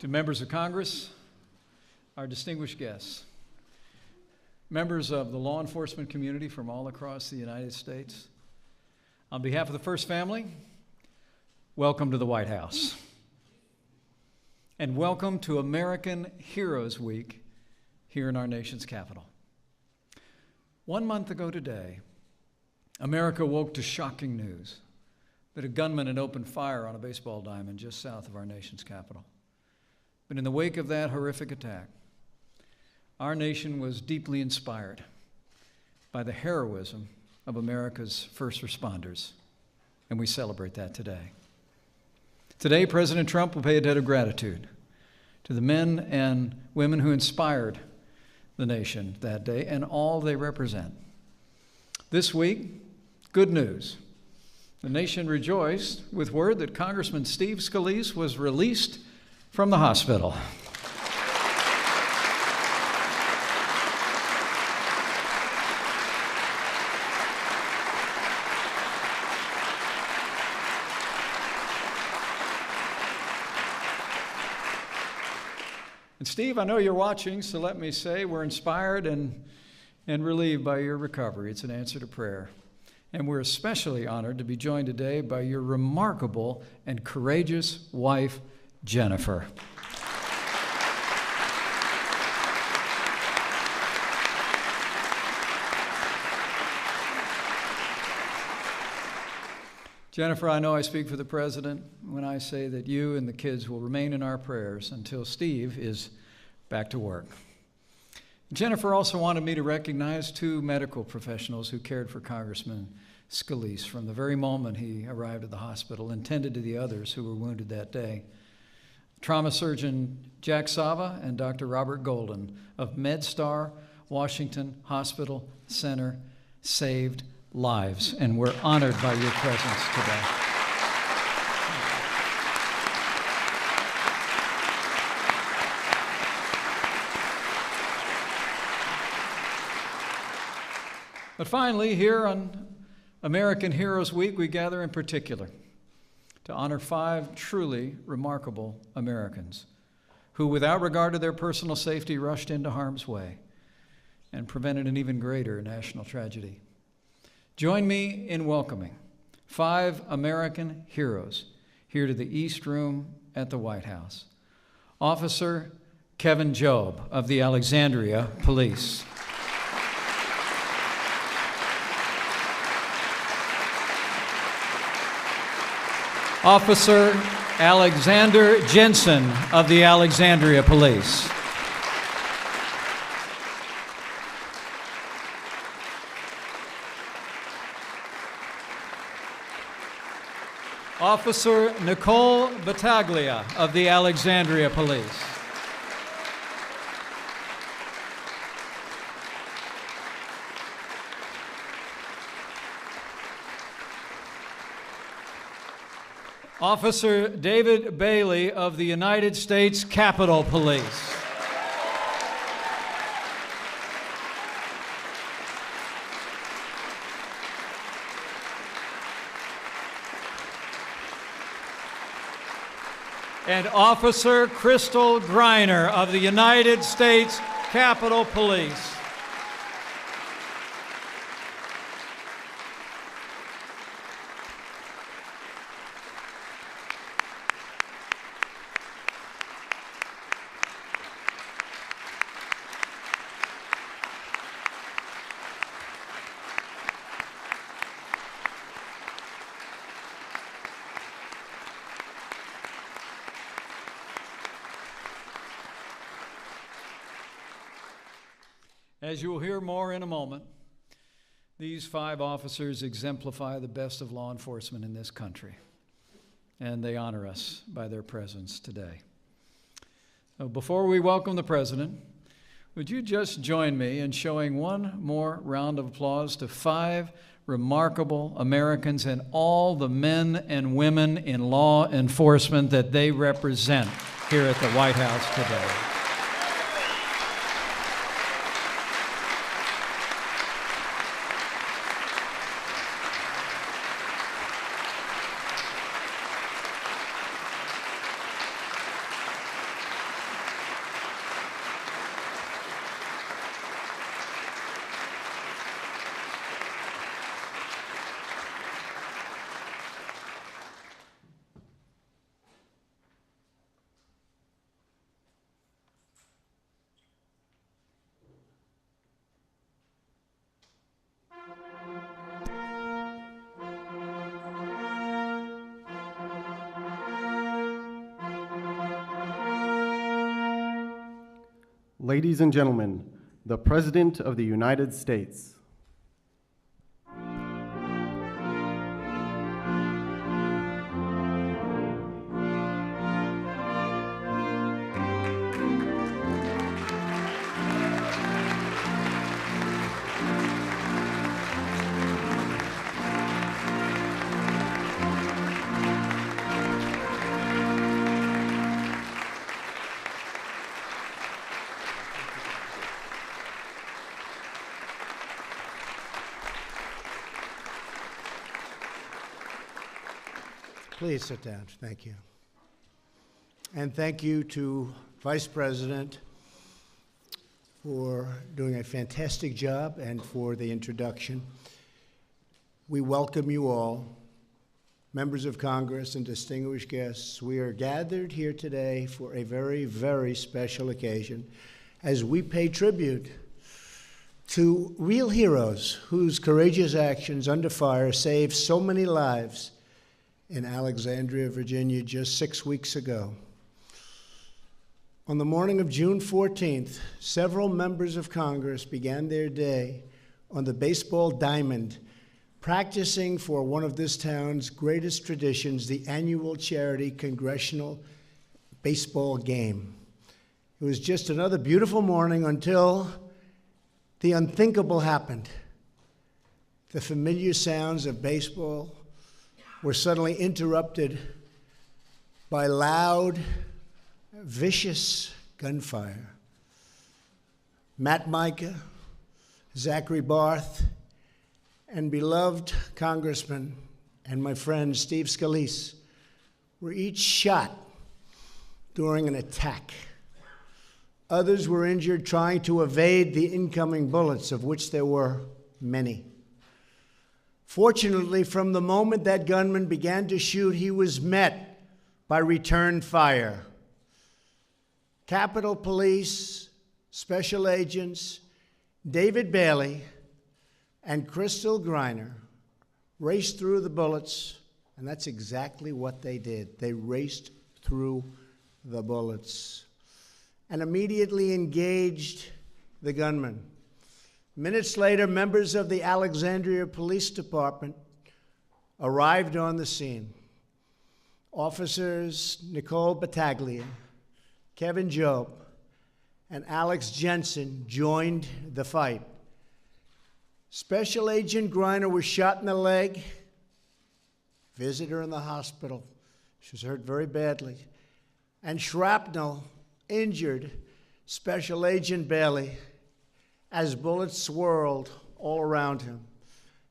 to members of Congress, our distinguished guests, members of the law enforcement community from all across the United States. On behalf of the First Family, welcome to the White House. And welcome to American Heroes Week here in our nation's capital. 1 month ago today, America woke to shocking news that a gunman had opened fire on a baseball diamond just south of our nation's capital. But in the wake of that horrific attack, our nation was deeply inspired by the heroism of America's first responders, and we celebrate that today. Today, President Trump will pay a debt of gratitude to the men and women who inspired the nation that day and all they represent. This week, good news. The nation rejoiced with word that Congressman Steve Scalise was released from the hospital. And Steve, I know you're watching, so let me say we're inspired and relieved by your recovery. It's an answer to prayer. And we're especially honored to be joined today by your remarkable and courageous wife, Jennifer. Jennifer, I know I speak for the President when I say that you and the kids will remain in our prayers until Steve is back to work. Jennifer also wanted me to recognize two medical professionals who cared for Congressman Scalise from the very moment he arrived at the hospital and tended to the others who were wounded that day. Trauma surgeon Jack Sava and Dr. Robert Golden of MedStar Washington Hospital Center saved lives, and we're honored by your presence today. But finally, here on American Heroes Week, we gather in particular to honor 5 truly remarkable Americans who, without regard to their personal safety, rushed into harm's way and prevented an even greater national tragedy. Join me in welcoming 5 American heroes here to the East Room at the White House. Officer Kevin Jobe of the Alexandria Police. Officer Alexander Jensen of the Alexandria Police. Officer Nicole Battaglia of the Alexandria Police. Officer David Bailey of the United States Capitol Police. And Officer Crystal Griner of the United States Capitol Police. As you will hear more in a moment, these 5 officers exemplify the best of law enforcement in this country, and they honor us by their presence today. So before we welcome the President, would you just join me in showing one more round of applause to 5 remarkable Americans and all the men and women in law enforcement that they represent here at the White House today. Ladies and gentlemen, the President of the United States. Please sit down. Thank you. And thank you to Vice President for doing a fantastic job and for the introduction. We welcome you all, members of Congress and distinguished guests. We are gathered here today for a very, very special occasion as we pay tribute to real heroes whose courageous actions under fire saved so many lives in Alexandria, Virginia, just 6 weeks ago. On the morning of June 14th, several members of Congress began their day on the baseball diamond, practicing for one of this town's greatest traditions, the annual charity congressional baseball game. It was just another beautiful morning until the unthinkable happened. The familiar sounds of baseball were suddenly interrupted by loud, vicious gunfire. Matt Micah, Zachary Barth, and beloved Congressman and my friend Steve Scalise were each shot during an attack. Others were injured trying to evade the incoming bullets, of which there were many. Fortunately, from the moment that gunman began to shoot, he was met by return fire. Capitol Police, Special Agents David Bailey and Crystal Griner raced through the bullets, and that's exactly what they did. They raced through the bullets and immediately engaged the gunman. Minutes later, members of the Alexandria Police Department arrived on the scene. Officers Nicole Battaglia, Kevin Job, and Alex Jensen joined the fight. Special Agent Griner was shot in the leg. Visit her in the hospital. She was hurt very badly. And shrapnel injured Special Agent Bailey as bullets swirled all around him.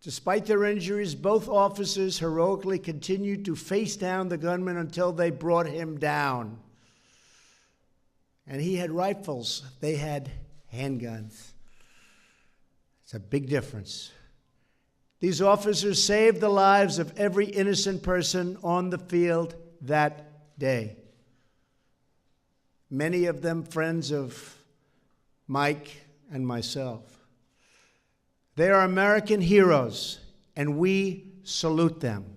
Despite their injuries, both officers heroically continued to face down the gunman until they brought him down. And he had rifles. They had handguns. It's a big difference. These officers saved the lives of every innocent person on the field that day. Many of them friends of Mike and myself. They are American heroes, and we salute them.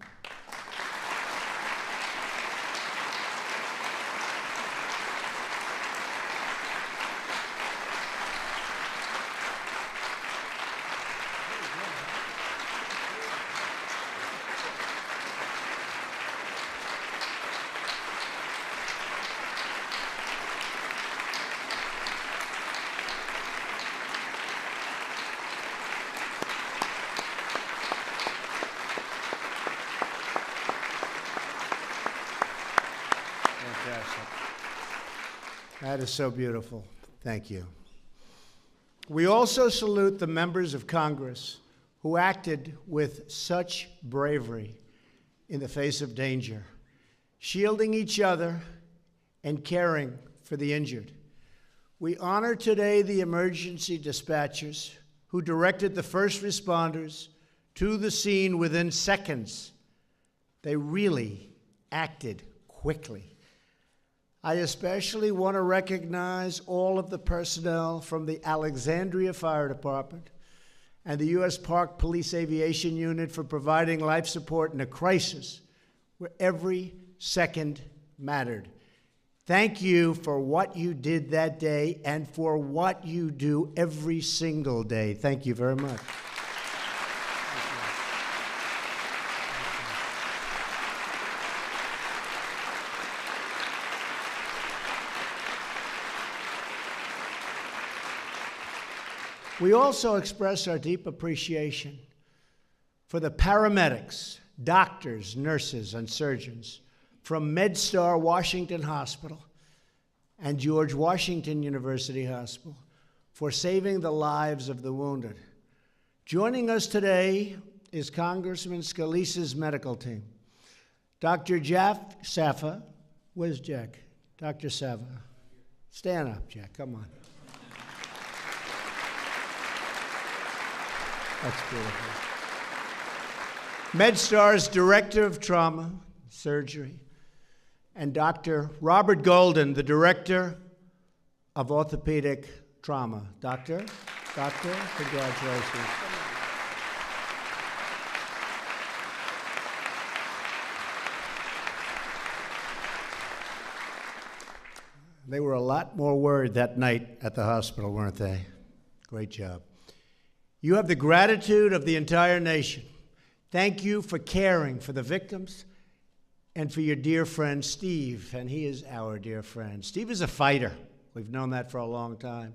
That is so beautiful. Thank you. We also salute the members of Congress who acted with such bravery in the face of danger, shielding each other and caring for the injured. We honor today the emergency dispatchers who directed the first responders to the scene within seconds. They really acted quickly. I especially want to recognize all of the personnel from the Alexandria Fire Department and the U.S. Park Police Aviation Unit for providing life support in a crisis where every second mattered. Thank you for what you did that day and for what you do every single day. Thank you very much. We also express our deep appreciation for the paramedics, doctors, nurses, and surgeons from MedStar Washington Hospital and George Washington University Hospital for saving the lives of the wounded. Joining us today is Congressman Scalise's medical team. Dr. Jack Safa, where's Jack? Dr. Safa, stand up, Jack, come on. That's beautiful. MedStar's Director of Trauma, Surgery, and Dr. Robert Golden, the Director of Orthopedic Trauma. Doctor, congratulations. They were a lot more worried that night at the hospital, weren't they? Great job. You have the gratitude of the entire nation. Thank you for caring for the victims and for your dear friend, Steve, and he is our dear friend. Steve is a fighter. We've known that for a long time.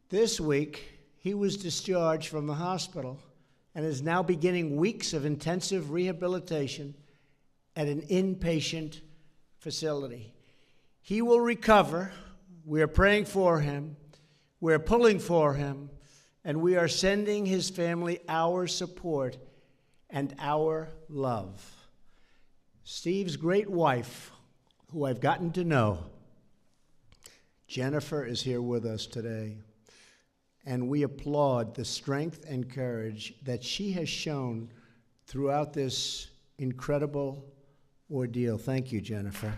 This week, he was discharged from the hospital and is now beginning weeks of intensive rehabilitation at an inpatient facility. He will recover. We are praying for him. We're pulling for him. And we are sending his family our support and our love. Steve's great wife, who I've gotten to know, Jennifer, is here with us today. And we applaud the strength and courage that she has shown throughout this incredible ordeal. Thank you, Jennifer.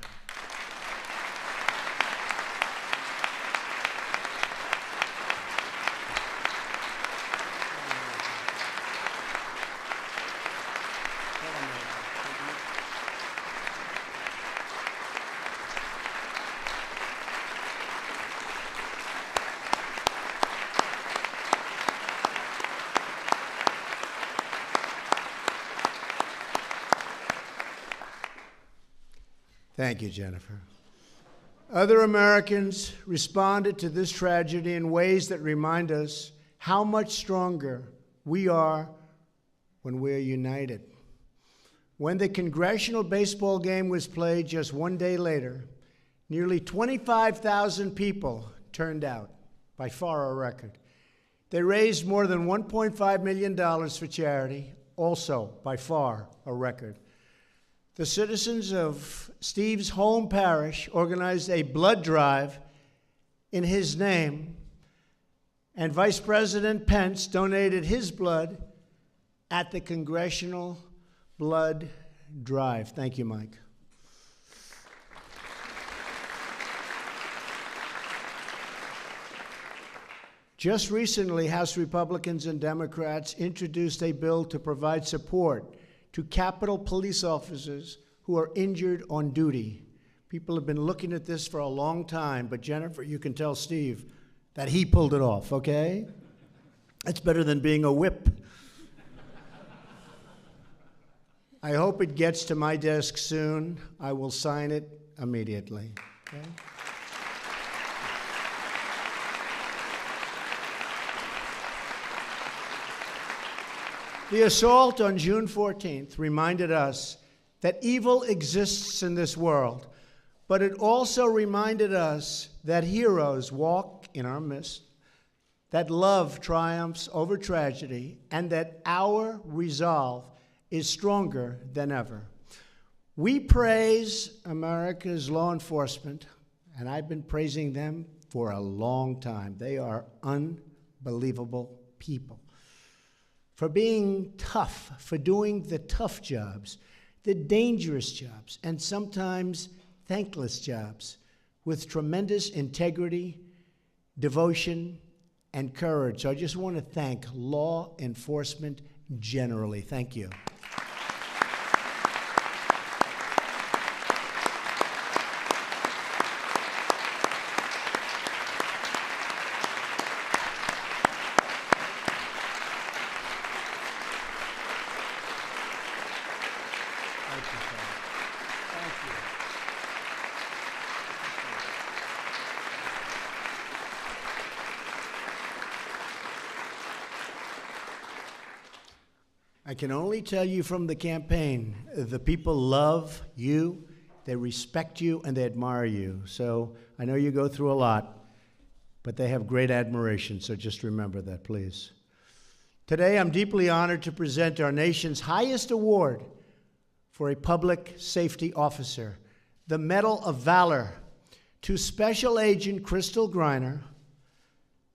Thank you, Jennifer. Other Americans responded to this tragedy in ways that remind us how much stronger we are when we're united. When the congressional baseball game was played just one day later, nearly 25,000 people turned out, by far a record. They raised more than $1.5 million for charity, also by far a record. The citizens of Steve's home parish organized a blood drive in his name, and Vice President Pence donated his blood at the Congressional Blood Drive. Thank you, Mike. Just recently, House Republicans and Democrats introduced a bill to provide support to Capitol police officers who are injured on duty. People have been looking at this for a long time, but Jennifer, you can tell Steve that he pulled it off, okay? That's better than being a whip. I hope it gets to my desk soon. I will sign it immediately, okay? The assault on June 14th reminded us that evil exists in this world, but it also reminded us that heroes walk in our midst, that love triumphs over tragedy, and that our resolve is stronger than ever. We praise America's law enforcement, and I've been praising them for a long time. They are unbelievable people. For being tough, for doing the tough jobs, the dangerous jobs, and sometimes thankless jobs with tremendous integrity, devotion, and courage. So I just want to thank law enforcement generally. Thank you. I can only tell you from the campaign, the people love you, they respect you, and they admire you. So I know you go through a lot, but they have great admiration, so just remember that, please. Today, I'm deeply honored to present our nation's highest award for a public safety officer, the Medal of Valor, to Special Agent Crystal Griner,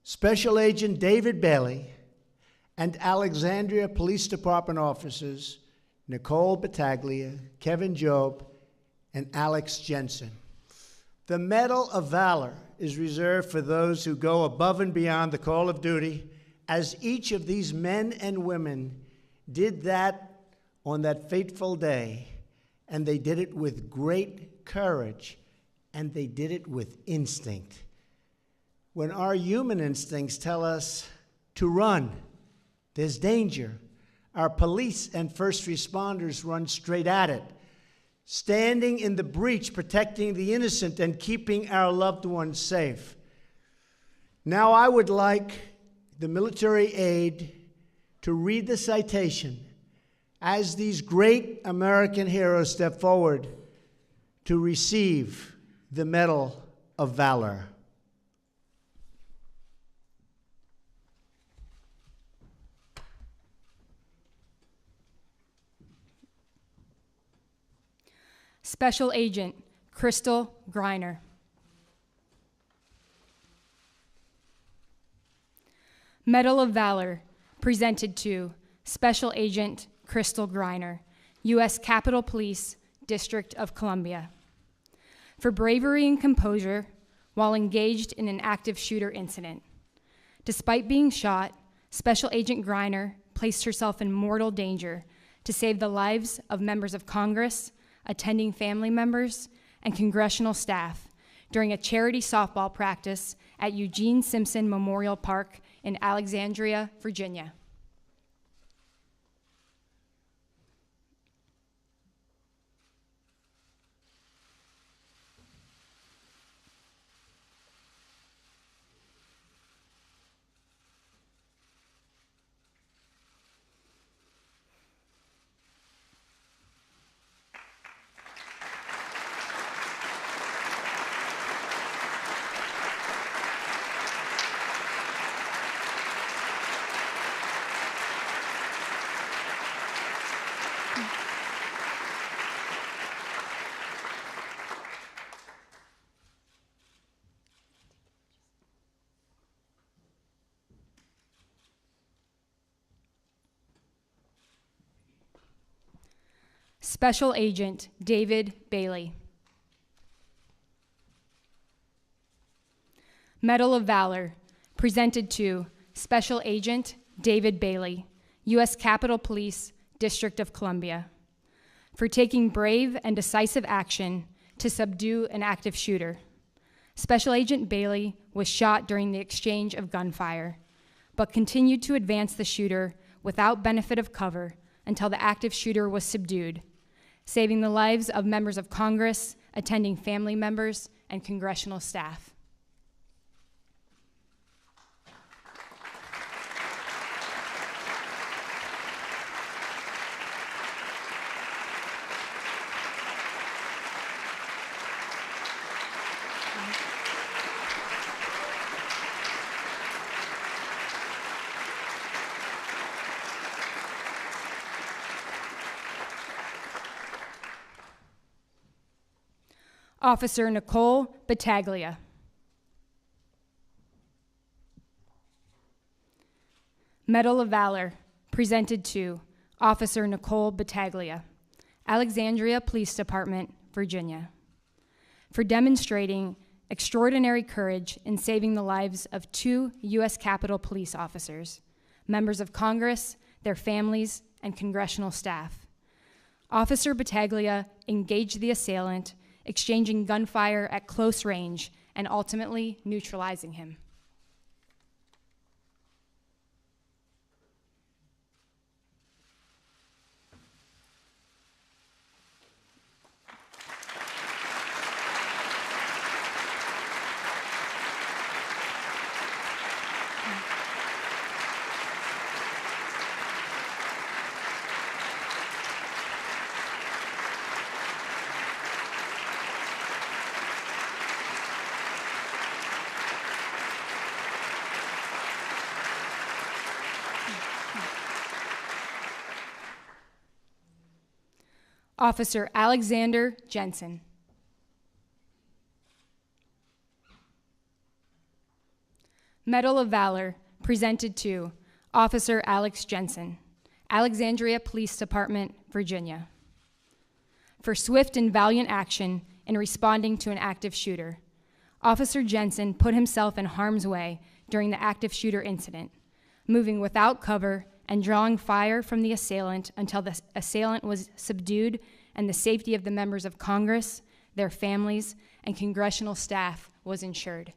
Special Agent David Bailey, and Alexandria Police Department officers Nicole Battaglia, Kevin Job, and Alex Jensen. The Medal of Valor is reserved for those who go above and beyond the call of duty, as each of these men and women did that on that fateful day, and they did it with great courage, and they did it with instinct. When our human instincts tell us to run, there's danger. Our police and first responders run straight at it, standing in the breach, protecting the innocent and keeping our loved ones safe. Now I would like the military aide to read the citation as these great American heroes step forward to receive the Medal of Valor. Special Agent Crystal Griner. Medal of Valor presented to Special Agent Crystal Griner, U.S. Capitol Police, District of Columbia, for bravery and composure while engaged in an active shooter incident. Despite being shot, Special Agent Griner placed herself in mortal danger to save the lives of members of Congress, attending family members, and congressional staff during a charity softball practice at Eugene Simpson Memorial Park in Alexandria, Virginia. Special Agent David Bailey. Medal of Valor presented to Special Agent David Bailey, U.S. Capitol Police, District of Columbia, for taking brave and decisive action to subdue an active shooter. Special Agent Bailey was shot during the exchange of gunfire, but continued to advance the shooter without benefit of cover until the active shooter was subdued, saving the lives of members of Congress, attending family members, and congressional staff. Officer Nicole Battaglia. Medal of Valor presented to Officer Nicole Battaglia, Alexandria Police Department, Virginia, for demonstrating extraordinary courage in saving the lives of 2 U.S. Capitol Police officers, members of Congress, their families, and congressional staff. Officer Battaglia engaged the assailant, exchanging gunfire at close range and ultimately neutralizing him. Officer Alexander Jensen. Medal of Valor presented to Officer Alex Jensen, Alexandria Police Department, Virginia. For swift and valiant action in responding to an active shooter, Officer Jensen put himself in harm's way during the active shooter incident, moving without cover and drawing fire from the assailant until the assailant was subdued and the safety of the members of Congress, their families, and congressional staff was ensured.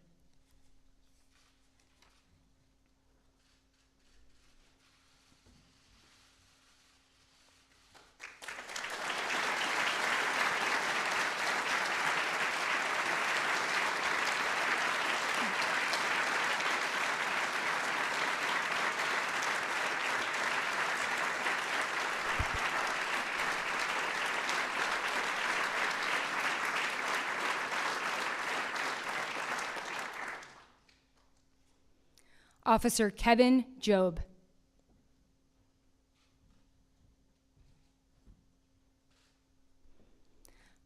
Officer Kevin Job.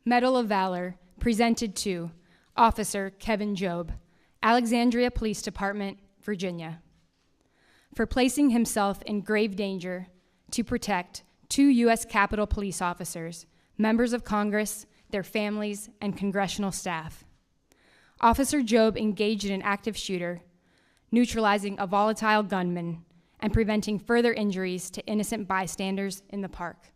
Medal of Valor presented to Officer Kevin Job, Alexandria Police Department, Virginia. For placing himself in grave danger to protect 2 U.S. Capitol Police officers, members of Congress, their families, and congressional staff. Officer Job engaged in an active shooter, neutralizing a volatile gunman, and preventing further injuries to innocent bystanders in the park.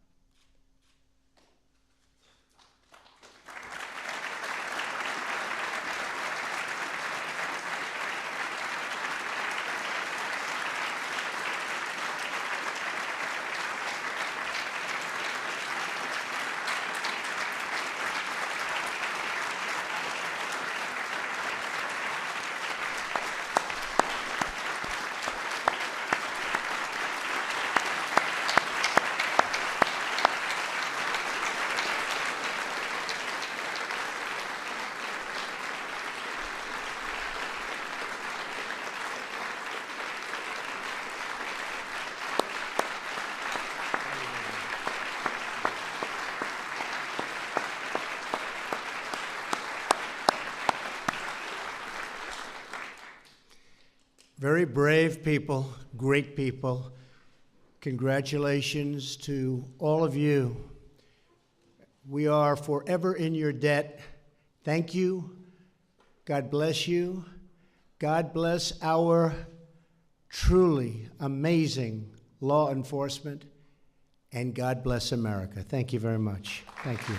Very brave people, great people. Congratulations to all of you. We are forever in your debt. Thank you. God bless you. God bless our truly amazing law enforcement. And God bless America. Thank you very much. Thank you.